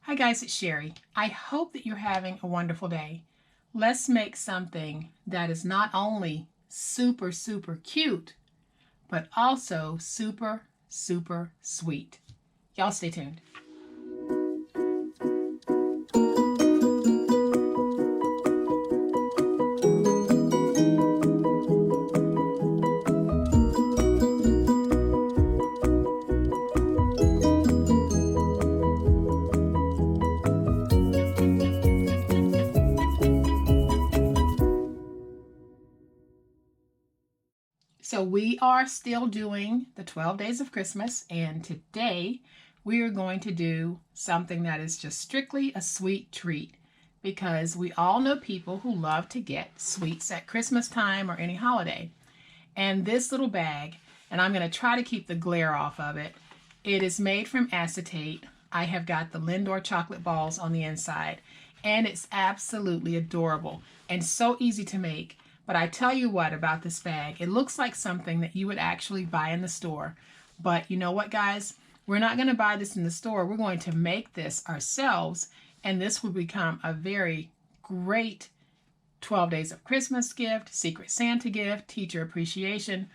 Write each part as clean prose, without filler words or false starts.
Hi guys, it's Sherry. I hope that you're having a wonderful day. Let's make something that is not only super cute, but also super sweet. Y'all stay tuned. So we are still doing the 12 days of Christmas, and today we are going to do something that is just strictly a sweet treat, because we all know people who love to get sweets at Christmas time or any holiday. And this little bag, and I'm going to try to keep the glare off of it, it is made from acetate. I have got the Lindor chocolate balls on the inside, and it's absolutely adorable and so easy to make. But I tell you what about this bag, it looks like something that you would actually buy in the store. But you know what, guys? We're not going to buy this in the store. We're going to make this ourselves, and this will become a very great 12 Days of Christmas gift, Secret Santa gift, teacher appreciation,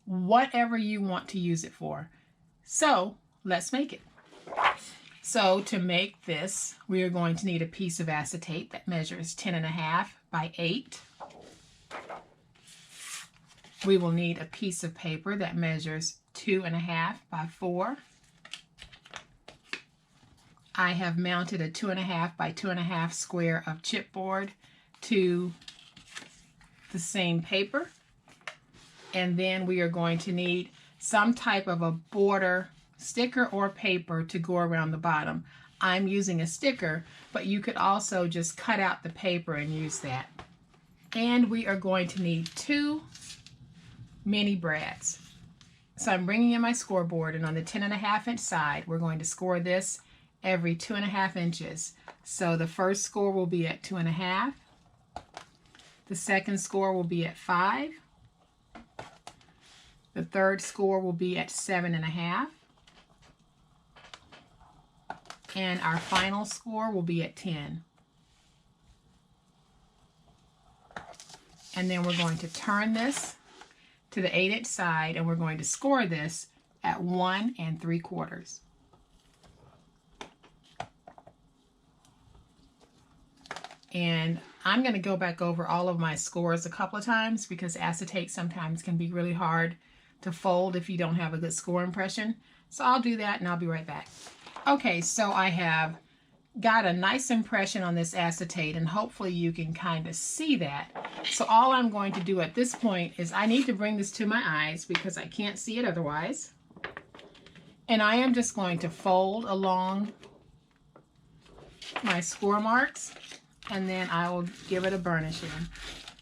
whatever you want to use it for. So let's make it. So to make this, we are going to need a piece of acetate that measures 10.5 by 8. We will need a piece of paper that measures 2.5 by 4. I have mounted a 2.5 by 2.5 square of chipboard to the same paper. And then we are going to need some type of a border sticker or paper to go around the bottom. I'm using a sticker, but you could also just cut out the paper and use that. And we are going to need 2 mini brads. So I'm bringing in my scoreboard, and on the 10.5 inch side, we're going to score this every 2.5 inches. So the first score will be at 2.5. The second score will be at 5. The third score will be at 7.5. And our final score will be at 10. And then we're going to turn this to the 8 inch side, and we're going to score this at 1 3/4. And I'm going to go back over all of my scores a couple of times, because acetate sometimes can be really hard to fold if you don't have a good score impression. So I'll do that and I'll be right back. Okay, so I have got a nice impression on this acetate, and hopefully you can kind of see that. So all I'm going to do at this point is I need to bring this to my eyes because I can't see it otherwise. And I am just going to fold along my score marks, and then I will give it a burnishing.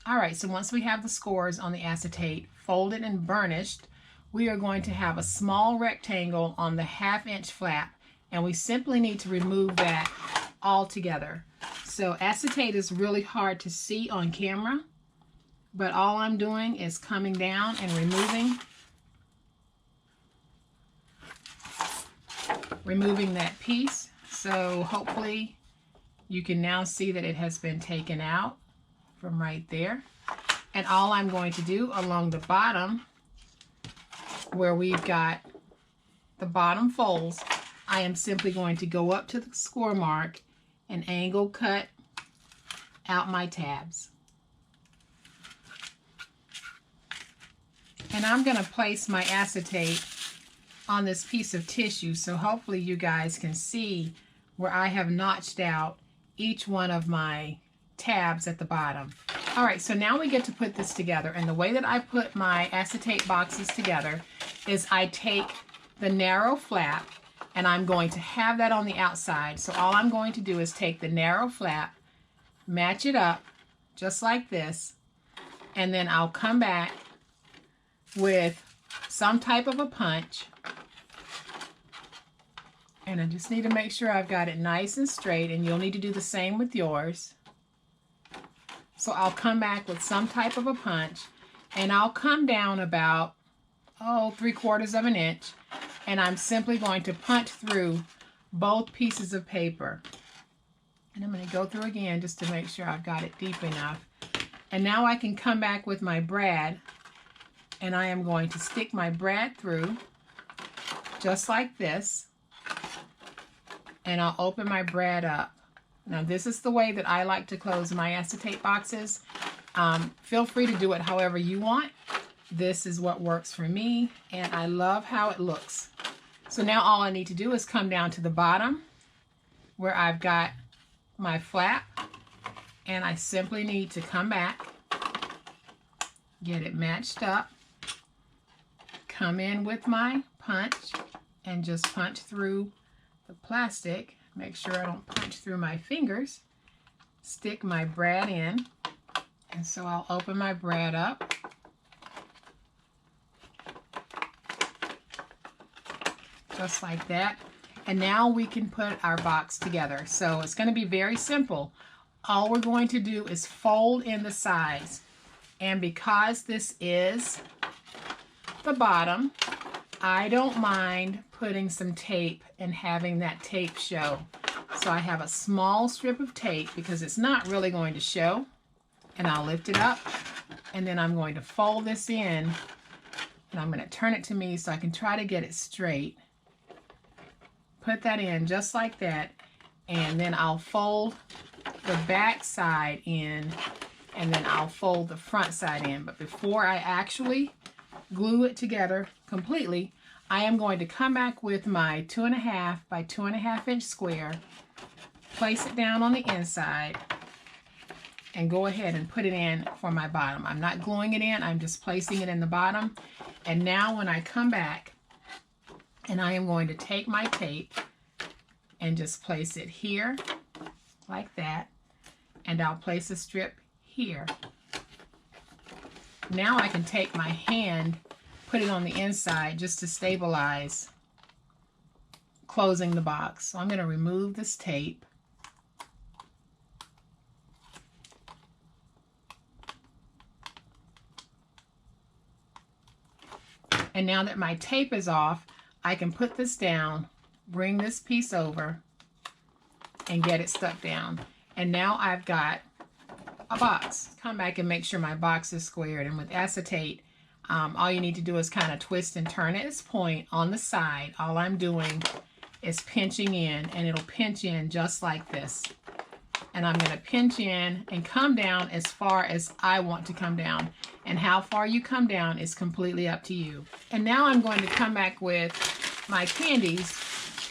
All right, so once we have the scores on the acetate folded and burnished, we are going to have a small rectangle on the 1/2 inch flap, and we simply need to remove that all together. So acetate is really hard to see on camera, but all I'm doing is coming down and removing that piece. So hopefully you can now see that it has been taken out from right there. And all I'm going to do along the bottom, where we've got the bottom folds, I am simply going to go up to the score mark and angle cut out my tabs. And I'm going to place my acetate on this piece of tissue, so hopefully you guys can see where I have notched out each one of my tabs at the bottom. All right, so now we get to put this together, and the way that I put my acetate boxes together is I take the narrow flap, and I'm going to have that on the outside. So all I'm going to do is take the narrow flap, match it up just like this, and then I'll come back with some type of a punch, and I just need to make sure I've got it nice and straight, and you'll need to do the same with yours. So I'll come back with some type of a punch, and I'll come down about 3/4 of an inch, and I'm simply going to punch through both pieces of paper. And I'm going to go through again just to make sure I've got it deep enough. And now I can come back with my brad, and I am going to stick my brad through just like this. And I'll open my brad up. Now this is the way that I like to close my acetate boxes. Feel free to do it however you want. This is what works for me, and I love how it looks. So now all I need to do is come down to the bottom where I've got my flap, and I simply need to come back, get it matched up, come in with my punch, and just punch through the plastic. Make sure I don't punch through my fingers. Stick my brad in, and so I'll open my brad up. Just like that. And now we can put our box together. So it's going to be very simple. All we're going to do is fold in the sides. And because this is the bottom, I don't mind putting some tape and having that tape show. So I have a small strip of tape because it's not really going to show. And I'll lift it up, and then I'm going to fold this in, and I'm going to turn it to me so I can try to get it straight. Put that in just like that, and then I'll fold the back side in, and then I'll fold the front side in. But before I actually glue it together completely, I am going to come back with my 2.5 by 2.5 inch square, place it down on the inside, and go ahead and put it in for my bottom. I'm not gluing it in, I'm just placing it in the bottom. And now when I come back, and I am going to take my tape and just place it here, like that, and I'll place a strip here. Now I can take my hand, put it on the inside just to stabilize closing the box. So I'm going to remove this tape. And now that my tape is off, I can put this down, bring this piece over, and get it stuck down. And now I've got a box. Come back and make sure my box is squared. And with acetate, all you need to do is kind of twist and turn at its point on the side. All I'm doing is pinching in, and it'll pinch in just like this. And I'm going to pinch in and come down as far as I want to come down. And how far you come down is completely up to you. And now I'm going to come back with my candies,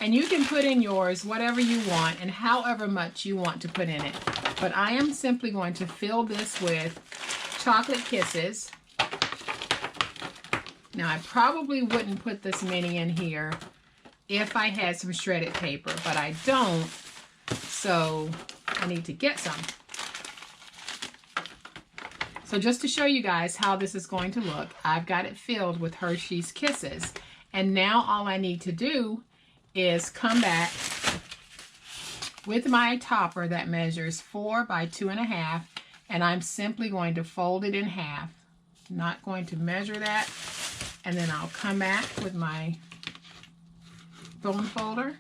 and you can put in yours whatever you want and however much you want to put in it. But I am simply going to fill this with chocolate kisses. Now I probably wouldn't put this many in here if I had some shredded paper, but I don't, so I need to get some. So just to show you guys how this is going to look, I've got it filled with Hershey's Kisses. And now all I need to do is come back with my topper that measures 4 by 2.5, and I'm simply going to fold it in half. Not going to measure that. And then I'll come back with my bone folder.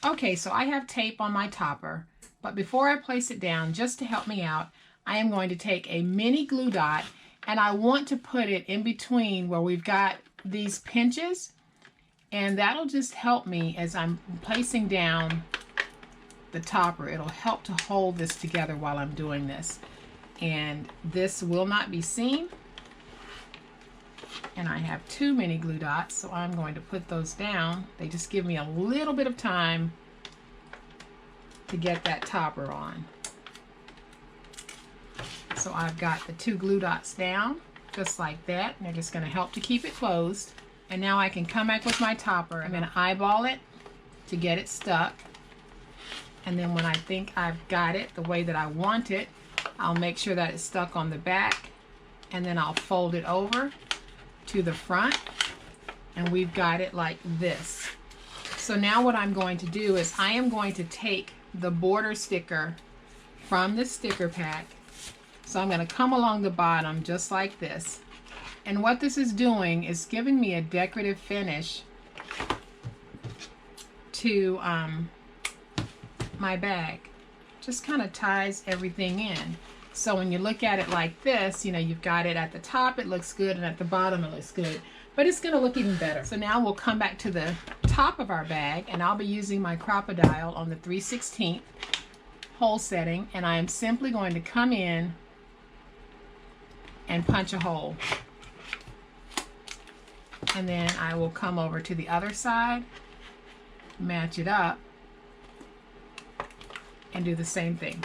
Okay, so I have tape on my topper, but before I place it down, just to help me out, I am going to take a mini glue dot, and I want to put it in between where we've got these pinches, and that'll just help me as I'm placing down the topper. It'll help to hold this together while I'm doing this. And this will not be seen. And I have 2 mini glue dots, so I'm going to put those down. They just give me a little bit of time to get that topper on. So I've got the 2 glue dots down, just like that. And they're just going to help to keep it closed. And now I can come back with my topper. I'm going to eyeball it to get it stuck. And then when I think I've got it the way that I want it, I'll make sure that it's stuck on the back. And then I'll fold it over to the front. And we've got it like this. So now what I'm going to do is I am going to take the border sticker from the sticker pack. So I'm going to come along the bottom just like this. And what this is doing is giving me a decorative finish to my bag. just kind of ties everything in. So when you look at it like this, you know, you've got it at the top, it looks good, and at the bottom it looks good. But it's going to look even better. So now we'll come back to the top of our bag, and I'll be using my Crocodile on the 3/16 hole setting, and I am simply going to come in and punch a hole. And then I will come over to the other side, match it up, and do the same thing.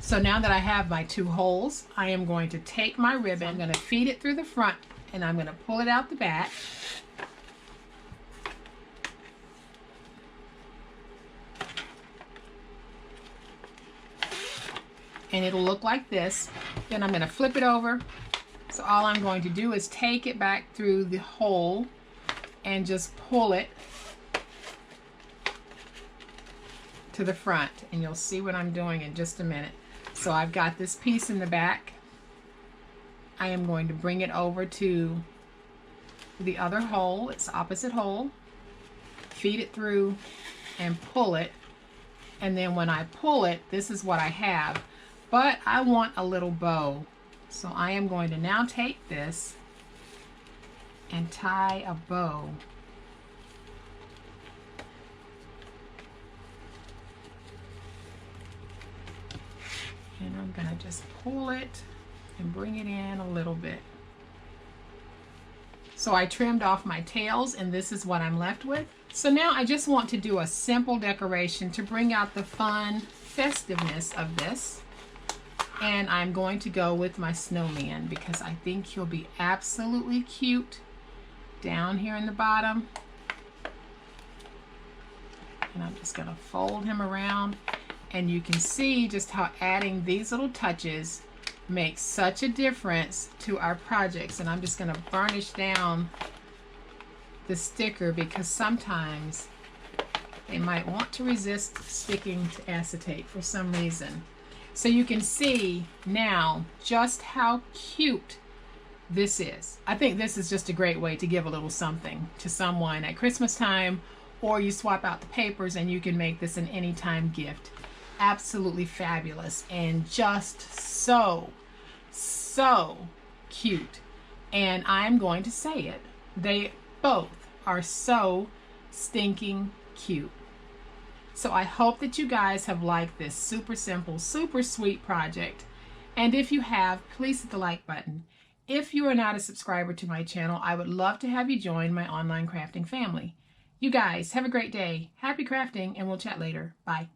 So now that I have my 2 holes, I am going to take my ribbon, I'm going to feed it through the front, and I'm going to pull it out the back. And it'll look like this. Then I'm going to flip it over. So all I'm going to do is take it back through the hole and just pull it to the front. And you'll see what I'm doing in just a minute. So I've got this piece in the back. I am going to bring it over to the other hole. It's the opposite hole. Feed it through and pull it. And then when I pull it, this is what I have. But I want a little bow. So I am going to now take this and tie a bow. And I'm going to just pull it and bring it in a little bit. So I trimmed off my tails, and this is what I'm left with. So now I just want to do a simple decoration to bring out the fun festiveness of this. And I'm going to go with my snowman because I think he'll be absolutely cute down here in the bottom. And I'm just going to fold him around. And you can see just how adding these little touches makes such a difference to our projects. And I'm just going to burnish down the sticker because sometimes they might want to resist sticking to acetate for some reason. So you can see now just how cute this is. I think this is just a great way to give a little something to someone at Christmas time, or you swap out the papers and you can make this an anytime gift. Absolutely fabulous and just so cute. And I'm going to say it. They both are so stinking cute. So I hope that you guys have liked this super simple, super sweet project. And if you have, please hit the like button. If you are not a subscriber to my channel, I would love to have you join my online crafting family. You guys have a great day. Happy crafting, and we'll chat later. Bye.